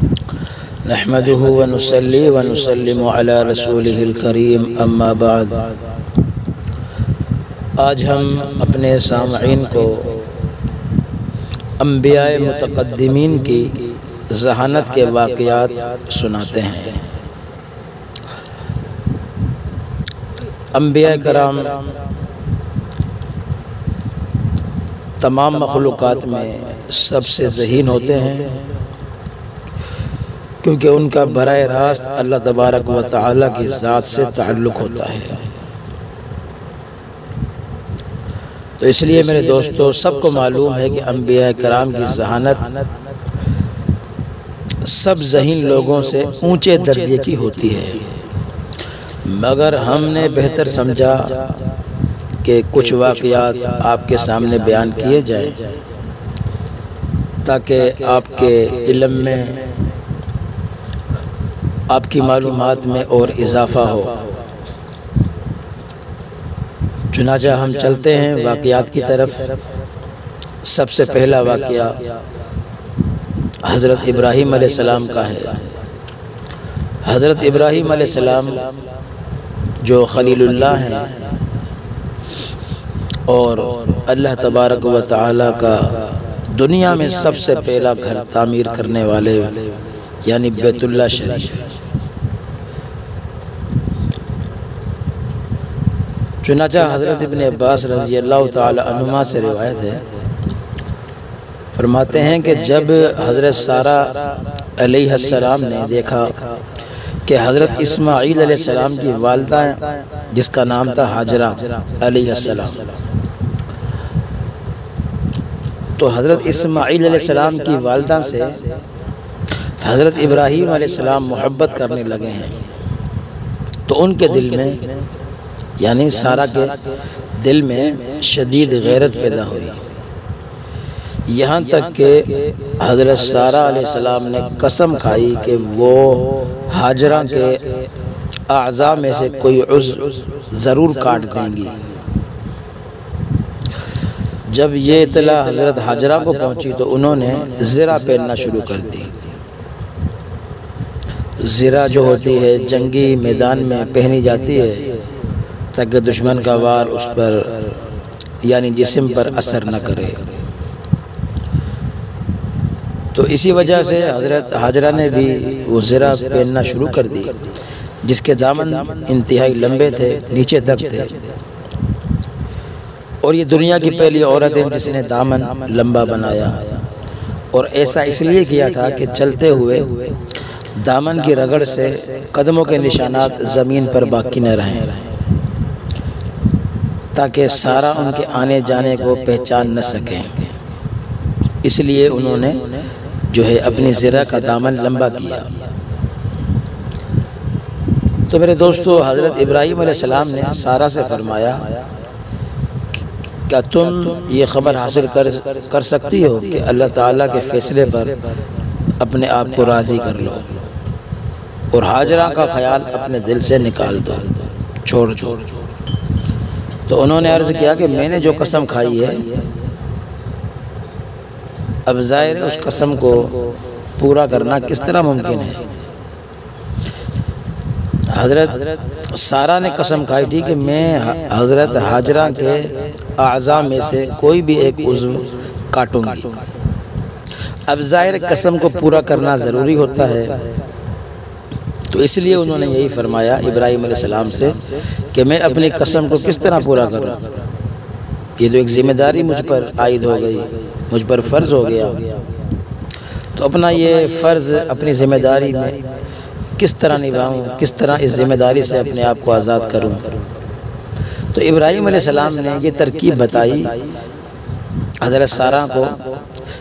نحمده ونصلي ونسلم على رسوله الكريم اما بعد۔ آج ہم اپنے سامعین کو انبیاء متقدمین کی ذہانت کے واقعات سناتے ہیں۔ انبیاء کرام تمام مخلوقات میں سب سے ذہین ہوتے ہیں، کیونکہ ان کا براہ راست اللہ تبارک و تعالیٰ کی ذات سے تعلق ہوتا ہے۔ تو اس لیے میرے دوستو، سب کو معلوم ہے کہ انبیاء کرام کی ذہانت سب ذہین لوگوں سے اونچے درجے کی ہوتی ہے، مگر ہم نے بہتر سمجھا کہ کچھ واقعات آپ کے سامنے بیان کیے جائیں تاکہ آپ کے علم میں، آپ کی معلومات میں اور اضافہ ہو۔ چنانچہ ہم چلتے ہیں واقعات کی طرف۔ سب سے پہلا واقعہ حضرت ابراہیم علیہ السلام کا ہے۔ حضرت ابراہیم علیہ السلام جو خلیل اللہ ہیں اور اللہ تبارک و تعالیٰ کا دنیا میں سب سے پہلا گھر تعمیر کرنے والے، یعنی بیت اللہ شریف۔ چنانچہ حضرت ابن عباس رضی اللہ تعالی عنہما سے روایت ہے، فرماتے ہیں کہ جب حضرت سارہ علیہ السلام نے دیکھا کہ حضرت اسماعیل علیہ السلام کی والدہ جس کا نام تھا ہاجرہ علیہ السلام، تو حضرت اسماعیل علیہ السلام کی والدہ سے حضرت ابراہیم علیہ السلام محبت کرنے لگے ہیں، تو ان کے دل میں، یعنی سارہ کے دل میں شدید غیرت پیدا ہوئی، یہاں تک کہ حضرت سارہ علیہ السلام نے قسم کھائی کہ وہ ہاجرہ کے اعضاء میں سے کوئی عضو ضرور کاٹ دیں گی۔ جب یہ اطلاع حضرت ہاجرہ کو پہنچی تو انہوں نے زرہ پہننا شروع کر دی۔ زرہ جو ہوتی ہے جنگی میدان میں پہنی جاتی ہے تاکہ دشمن کا وار اس پر، یعنی جسم پر اثر نہ کرے۔ تو اسی وجہ سے حضرت ہاجرہ نے بھی وہ زرہ پہننا شروع کر دی، جس کے دامن انتہائی لمبے تھے، نیچے تک تھے، اور یہ دنیا کی پہلی عورت ہے جس نے دامن لمبا بنایا، اور ایسا اس لیے کیا تھا کہ چلتے ہوئے دامن کی رگڑ سے قدموں کے نشانات زمین پر باقی نہ رہیں، تاکہ سارا ان کے آنے جانے کو پہچان نہ سکیں۔ اس لیے انہوں نے جو ہے اپنی زرہ کا دامن لمبا کیا۔ تو میرے دوستو، حضرت ابراہیم علیہ السلام نے سارہ سے فرمایا، کیا تم یہ خبر حاصل کر سکتی ہو کہ اللہ تعالیٰ کے فیصلے پر اپنے آپ کو راضی کر لو اور ہاجرہ کا خیال اپنے دل سے نکال دو، چھوڑ دو۔ تو انہوں نے عرض کیا کہ میں نے جو قسم کھائی ہے، اب ظاہر اس قسم کو پورا کرنا کس طرح ممکن ہے؟ حضرت سارہ نے قسم کھائی تھی کہ میں حضرت ہاجرہ کے اعضاء میں سے کوئی بھی ایک عضو کاٹوں گی۔ اب ظاہر قسم کو پورا کرنا ضروری ہوتا ہے، تو اس لیے انہوں نے یہی فرمایا ابراہیم علیہ السلام سے کہ میں اپنی قسم کو کس طرح پورا کروں؟ یہ تو ایک ذمہ داری مجھ پر عائد ہو گئی، مجھ پر فرض ہو گیا، تو اپنا یہ فرض، اپنی ذمہ داری میں کس طرح نبھاؤں، کس طرح اس ذمہ داری سے اپنے آپ کو آزاد کروں؟ تو ابراہیم علیہ السلام نے یہ ترکیب بتائی حضرت سارہ کو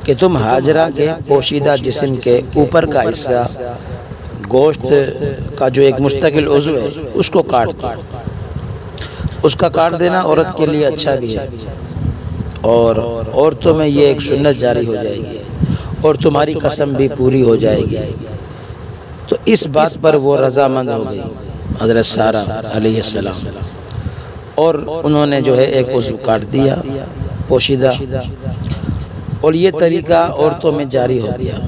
کہ تم ہاجرہ کے پوشیدہ جسم کے اوپر کا حصہ، گوشت کا جو ایک مستقل عضو ہے، اس کو کاٹ دو۔ اس کا کاٹ دینا عورت کے لیے اچھا بھی ہے، اور عورتوں میں یہ ایک سنت جاری ہو جائے گی، اور تمہاری قسم بھی پوری ہو جائے گی۔ تو اس بات پر وہ رضامند ہو گئی حضرت سارہ علیہ السلام، اور انہوں نے جو ہے ایک عضو کاٹ دیا پوشیدہ، اور یہ طریقہ عورتوں میں جاری ہو گیا۔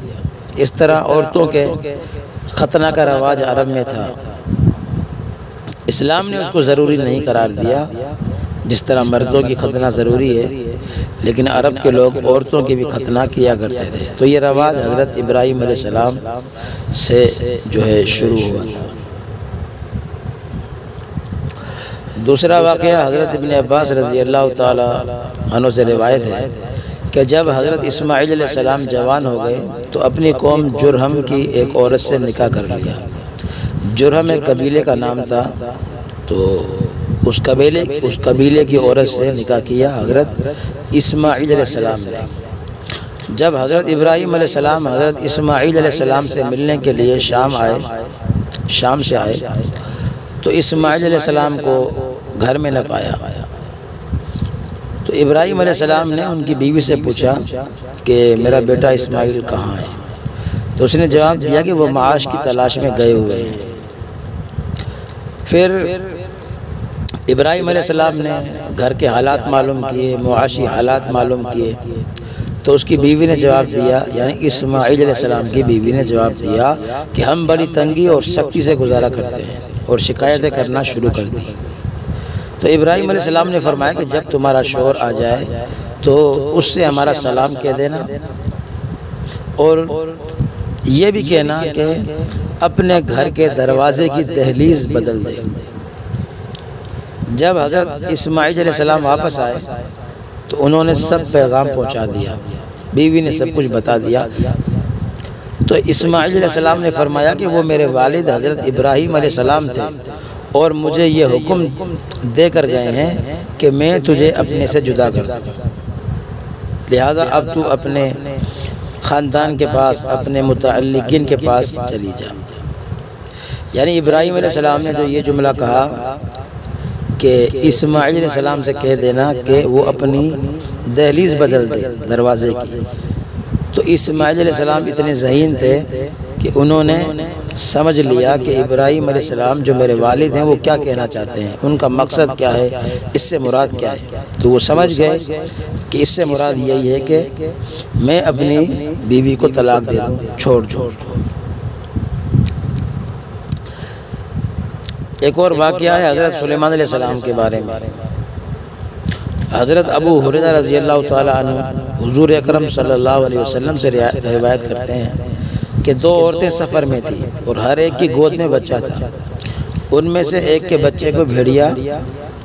اس طرح عورتوں کے ختنہ کا رواج عرب میں تھا، اسلام نے اس کو ضروری نہیں قرار دیا، جس طرح مردوں کی ختنہ ضروری ہے، لیکن عرب کے لوگ عورتوں کی بھی ختنہ کیا کرتے تھے۔ تو یہ رواج حضرت ابراہیم علیہ السلام سے جو ہے شروع ہوا۔ دوسرا واقعہ حضرت ابن عباس رضی اللہ تعالی عنہ سے روایت ہے کہ جب حضرت اسماعیل علیہ السلام جوان ہو گئے تو اپنی قوم جرہم کی ایک عورت سے نکاح کر لیا۔ جرہم ایک قبیلے کا نام تھا، تو اس قبیلے کی عورت سے نکاح کیا حضرت اسماعیل علیہ السلام نے۔ جب حضرت ابراہیم علیہ السلام حضرت اسماعیل علیہ السلام سے ملنے کے لیے شام سے آئے تو اسماعیل علیہ السلام کو گھر میں نہ پایا۔ تو ابراہیم علیہ السلام نے ان کی بیوی سے پوچھا کہ میرا بیٹا اسماعیل کہاں ہے؟ تو اس نے جواب دیا کہ وہ معاش کی تلاش میں گئے ہوئے ہیں۔ پھر ابراہیم علیہ السلام نے گھر کے حالات معلوم کیے، معاشی حالات معلوم کیے، تو اس کی بیوی نے جواب دیا، یعنی اسماعیل علیہ السلام کی بیوی نے جواب دیا کہ ہم بڑی تنگی اور سختی سے گزارا کرتے ہیں، اور شکایتیں کرنا شروع کر دی۔ تو ابراہیم علیہ السلام نے فرمایا کہ جب تمہارا شوہر آ جائے تو اس سے ہمارا سلام کہہ دینا، اور یہ بھی کہنا کہ اپنے گھر کے دروازے کی دہلیز بدل دے۔ جب حضرت اسماعیل علیہ السلام واپس آئے تو انہوں نے سب پیغام پہنچا دیا، بیوی نے سب کچھ بتا دیا۔ تو اسماعیل علیہ السلام نے فرمایا کہ وہ میرے والد حضرت ابراہیم علیہ السلام تھے، اور مجھے یہ حکم دے کر گئے ہیں کہ میں تجھے اپنے سے جدا کر دوں، لہذا اب تو اپنے خاندان کے پاس، اپنے متعلقین کے پاس چلی جا۔ یعنی ابراہیم علیہ السلام نے جو یہ جملہ کہا کہ اسماعیل علیہ السلام سے کہہ دینا کہ وہ اپنی دہلیز بدل دے دروازے کی، تو اسماعیل علیہ السلام اتنے ذہین تھے کہ انہوں نے سمجھ لیا کہ ابراہیم علیہ السلام جو میرے والد ہیں وہ کیا کہنا چاہتے ہیں، ان کا مقصد کیا ہے، اس سے مراد کیا ہے۔ تو وہ سمجھ گئے کہ اس سے مراد یہی ہے کہ میں اپنی بیوی کو طلاق دے دوں، چھوڑ دوں۔ ایک اور واقعہ ہے حضرت سلیمان علیہ السلام کے بارے میں۔ حضرت ابو ہریرہ رضی اللہ تعالی عنہ حضور اکرم صلی اللہ علیہ وسلم سے روایت کرتے ہیں کہ دو عورتیں سفر میں تھیں اور ہر ایک کی گود میں بچہ تھا۔ ان میں سے ایک کے بچے کو بھیڑیا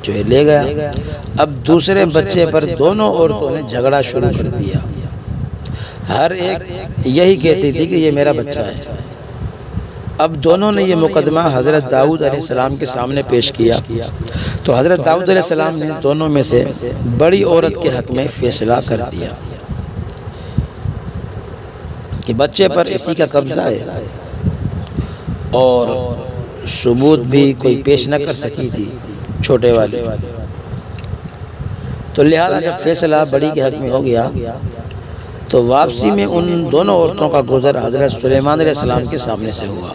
جو ہے لے گیا۔ اب دوسرے بچے پر دونوں عورتوں نے جھگڑا شروع کر دیا، ہر ایک یہی کہتی تھی کہ یہ میرا بچہ ہے۔ اب دونوں نے یہ مقدمہ حضرت داؤد علیہ السلام کے سامنے پیش کیا، تو حضرت داؤد علیہ السلام نے دونوں میں سے بڑی عورت کے حق میں فیصلہ کر دیا کہ بچے پر اسی کا قبضہ ہے، اور ثبوت بھی کوئی پیش نہ کر سکی تھی چھوٹے والے، تو لہذا جب فیصلہ بڑی کے حق میں ہو گیا تو واپسی میں ان دونوں عورتوں کا گزر حضرت سلیمان علیہ السلام کے سامنے سے ہوا۔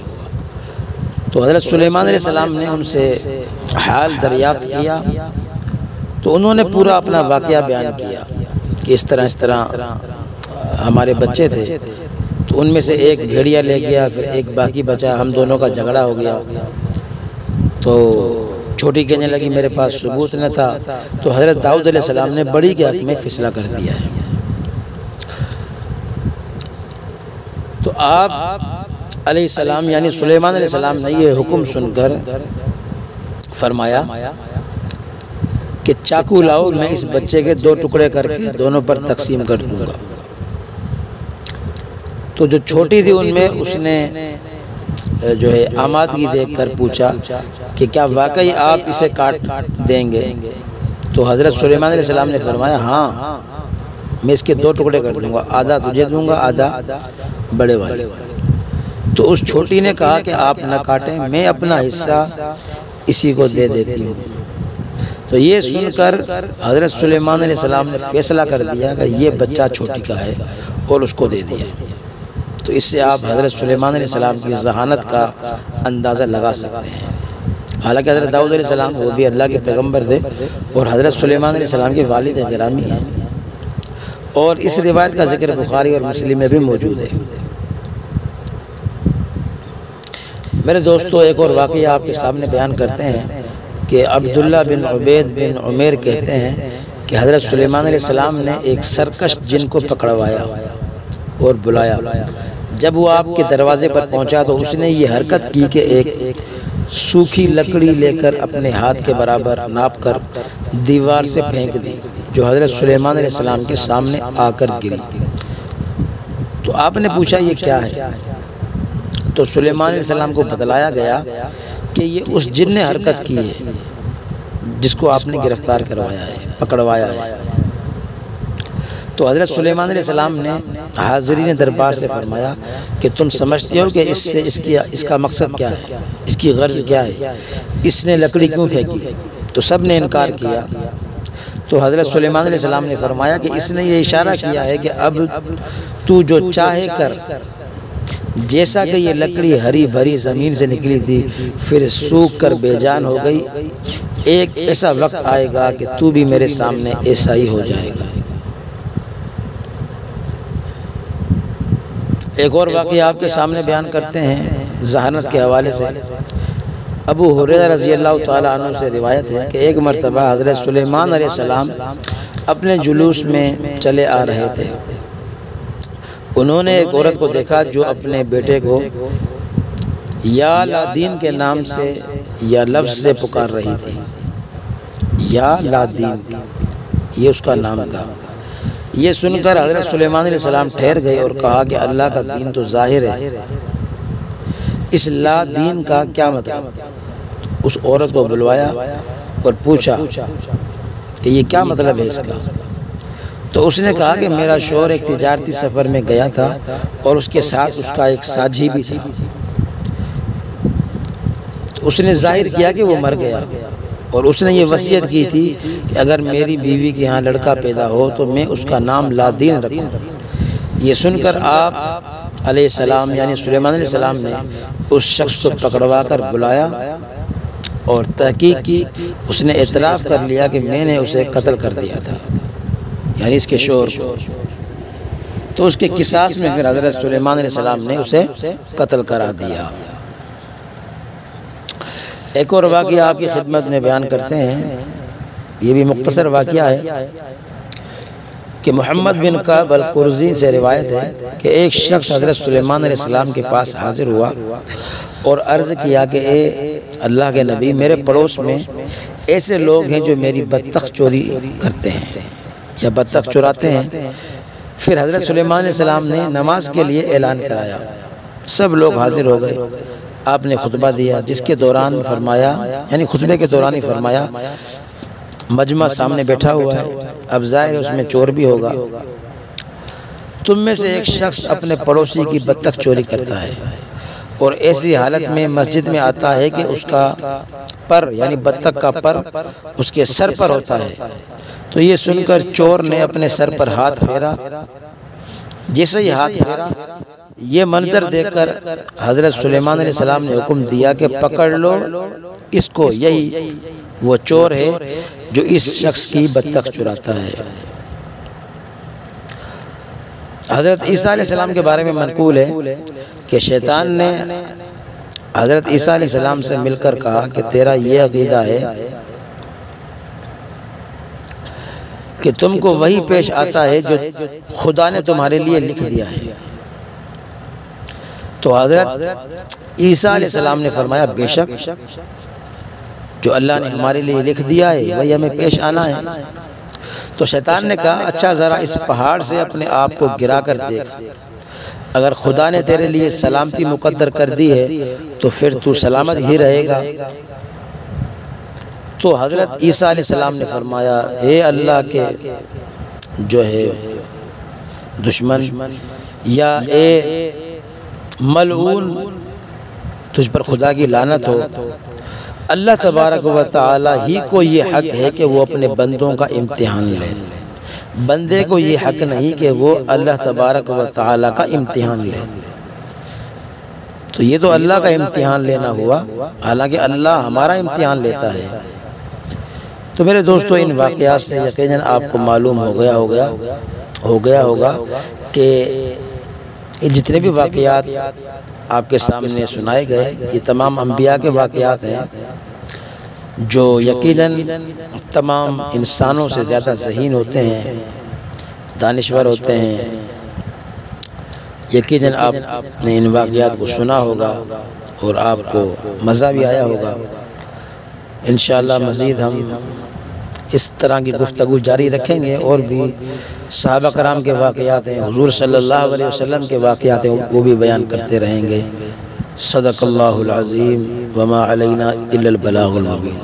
تو حضرت سلیمان علیہ السلام نے ان سے حال دریافت کیا، تو انہوں نے پورا اپنا واقعہ بیان کیا کہ اس طرح ہمارے بچے تھے، تو ان میں سے ایک بھیڑیا لے گیا، پھر ایک باقی بچا، ہم دونوں کا جھگڑا ہو گیا۔ تو چھوٹی کہنے لگی میرے پاس ثبوت نہ تھا، تو حضرت داؤد علیہ السلام نے بڑی کے حق میں فیصلہ کر دیا ہے۔ تو آپ علیہ السلام یعنی سلیمان علیہ السلام نے یہ حکم سن کر فرمایا کہ چاقو لاؤ، میں اس بچے کے دو ٹکڑے کر کے دونوں پر تقسیم کر دوں گا۔ تو جو چھوٹی تھی ان میں اس نے جو ہے آمادگی دیکھ کر پوچھا کہ کیا واقعی آپ اسے کاٹ دیں گے؟ تو حضرت سلیمان علیہ السلام نے فرمایا ہاں، میں اس کے دو ٹکڑے کر دوں گا، آدھا تجھے دوں گا، آدھا بڑے والے۔ تو اس چھوٹی نے کہا کہ آپ نہ کاٹیں، میں اپنا حصہ اسی کو دے دیتی ہوں۔ تو یہ سن کر حضرت سلیمان علیہ السلام نے فیصلہ کر دیا کہ یہ بچہ چھوٹی کا ہے اور اس کو دے دیا۔ تو اس سے آپ حضرت سلیمان علیہ السلام کی ذہانت کا اندازہ لگا سکتے ہیں۔ حالانکہ حضرت داؤد علیہ السلام وہ بھی اللہ کے پیغمبر تھے اور حضرت سلیمان علیہ السلام کے والد گرامی ہیں، اور اس روایت کا ذکر بخاری اور مسلم میں بھی موجود ہے۔ میرے دوستو ایک اور واقعہ آپ کے سامنے بیان کرتے ہیں کہ عبداللہ بن عبید بن عمیر کہتے ہیں کہ حضرت سلیمان علیہ السلام نے ایک سرکش جن کو پکڑوایا اور بلایا۔ جب وہ آپ کے دروازے پر پہنچا تو اس نے یہ حرکت کی کہ ایک سوکھی لکڑی لے کر اپنے ہاتھ کے برابر ناپ کر دیوار سے پھینک دی، جو حضرت سلیمان علیہ السلام کے سامنے آ کر گری۔ تو آپ نے پوچھا یہ کیا ہے؟ تو سلیمان علیہ السلام کو بتلایا گیا کہ یہ اس جن نے حرکت کی ہے جس کو آپ نے گرفتار کروایا ہے، پکڑوایا ہے۔ تو حضرت سلیمان علیہ السلام نے حاضرین دربار سے فرمایا کہ تم سمجھتے ہو کہ اس کا مقصد کیا ہے، اس کی غرض کیا ہے، اس نے لکڑی کیوں پھینکی؟ تو سب نے انکار کیا۔ تو حضرت سلیمان علیہ السلام نے فرمایا کہ اس نے یہ اشارہ کیا ہے کہ اب تو جو چاہے کر، جیسا کہ یہ لکڑی ہری بھری زمین سے نکلی تھی پھر سوکھ کر بے جان ہو گئی، ایک ایسا وقت آئے گا کہ تو بھی میرے سامنے ایسا ہی ہو جائے گا۔ ایک اور واقعہ آپ کے سامنے بیان کرتے ہیں ذہانت کے حوالے سے۔ ابو ہریرہ رضی اللہ تعالیٰ عنہ سے روایت ہے کہ ایک مرتبہ حضرت سلیمان علیہ السلام اپنے جلوس میں چلے آ رہے تھے۔ انہوں نے ایک عورت کو دیکھا جو اپنے بیٹے کو یا لادین کے نام سے یا لفظ سے پکار رہی تھی۔ یا لادین یہ اس کا نام تھا۔ یہ سن کر حضرت سلیمان علیہ السلام ٹھہر گئے اور کہا کہ اللہ کا دین تو ظاہر ہے، اس لا دین کا کیا مطلب؟ اس عورت کو بلوایا اور پوچھا کہ یہ کیا مطلب ہے اس کا؟ تو اس نے کہا کہ میرا شوہر ایک تجارتی سفر میں گیا تھا اور اس کے ساتھ اس کا ایک ساجی بھی تھا۔ تو اس نے ظاہر کیا کہ وہ مر گیا اور اس نے یہ وصیت کی تھی کہ اگر میری بیوی کے ہاں لڑکا پیدا ہو تو میں اس کا نام لادین رکھوں۔ یہ سن کر آپ علیہ السلام یعنی سلیمان علیہ السلام نے اس شخص کو پکڑوا کر بلایا اور تحقیق کی۔ اس نے اعتراف کر لیا کہ میں نے اسے قتل کر دیا تھا، یعنی اس کے شوہر کو۔ تو اس کے قصاص میں پھر حضرت سلیمان علیہ السلام نے اسے قتل کرا دیا۔ ایک اور واقعہ آپ کی خدمت میں بیان کرتے ہیں، یہ بھی مختصر واقعہ ہے کہ محمد بن کعب القرظی سے روایت ہے کہ ایک شخص حضرت سلیمان علیہ السلام کے پاس حاضر ہوا اور عرض کیا کہ اے اللہ کے نبی، میرے پڑوس میں ایسے لوگ ہیں جو میری بطخ چوری کرتے ہیں یا بطخ چراتے ہیں۔ پھر حضرت سلیمان علیہ السلام نے نماز کے لیے اعلان کرایا، سب لوگ حاضر ہو گئے۔ آپ نے خطبہ دیا جس کے دوران فرمایا، یعنی خطبے کے دوران ہی فرمایا، مجمع سامنے بیٹھا ہوا ہے، اب ظاہر اس میں چور بھی ہوگا۔ تم میں سے ایک شخص اپنے پڑوسی کی بطخ چوری کرتا ہے اور ایسی حالت میں مسجد میں آتا ہے کہ اس کا پر یعنی بطخ کا پر اس کے سر پر ہوتا ہے۔ تو یہ سن کر چور نے اپنے سر پر ہاتھ پھیرا۔ جیسے ہی ہاتھ پھیرا، یہ منظر دیکھ کر حضرت سلیمان علیہ السلام نے حکم دیا کہ پکڑ لو اس کو، یہی وہ چور ہے جو اس شخص کی بطخ چراتا ہے۔ حضرت عیسیٰ علیہ السلام کے بارے میں منقول ہے کہ شیطان نے حضرت عیسیٰ علیہ السلام سے مل کر کہا کہ تیرا یہ عقیدہ ہے کہ تم کو وہی پیش آتا ہے جو خدا نے تمہارے لیے لکھ دیا ہے۔ تو حضرت عیسیٰ علیہ السلام نے فرمایا بے شک جو اللہ نے ہمارے لیے لکھ دیا ہے وہی ہمیں پیش آنا ہے۔ تو شیطان نے کہا اچھا ذرا اس پہاڑ سے اپنے آپ کو گرا کر دیکھ، اگر خدا نے تیرے لیے سلامتی مقدر کر دی ہے تو پھر تو سلامت ہی رہے گا۔ تو حضرت عیسیٰ علیہ السلام نے فرمایا اے اللہ کے جو ہے دشمن، یا اے ملعون، تجھ پر خدا کی لعنت ہو، اللہ تبارک و تعالی ہی کو یہ حق ہے کہ وہ اپنے بندوں کا امتحان لے، بندے کو یہ حق نہیں کہ وہ اللہ تبارک و تعالی کا امتحان لے۔ تو یہ تو اللہ کا امتحان لینا ہوا، حالانکہ اللہ ہمارا امتحان لیتا ہے۔ تو میرے دوستو ان واقعات سے یقیناً آپ کو معلوم ہو گیا ہوگا کہ جتنے بھی واقعات آپ کے سامنے سنائے گئے یہ تمام انبیاء کے واقعات ہیں جو یقیناً تمام انسانوں سے زیادہ ذہین ہوتے ہیں، دانشور ہوتے ہیں۔ یقیناً آپ نے ان واقعات کو سنا ہوگا اور آپ کو مزہ بھی آیا ہوگا۔ انشاءاللہ مزید ہم اس طرح کی گفتگو جاری رکھیں گے، اور بھی صحابہ کرام کے واقعات ہیں، حضور صلی اللہ علیہ وسلم کے واقعات ہیں، وہ بھی بیان کرتے رہیں گے۔ صدق اللہ العظیم وما علینا الا البلاغ المبین۔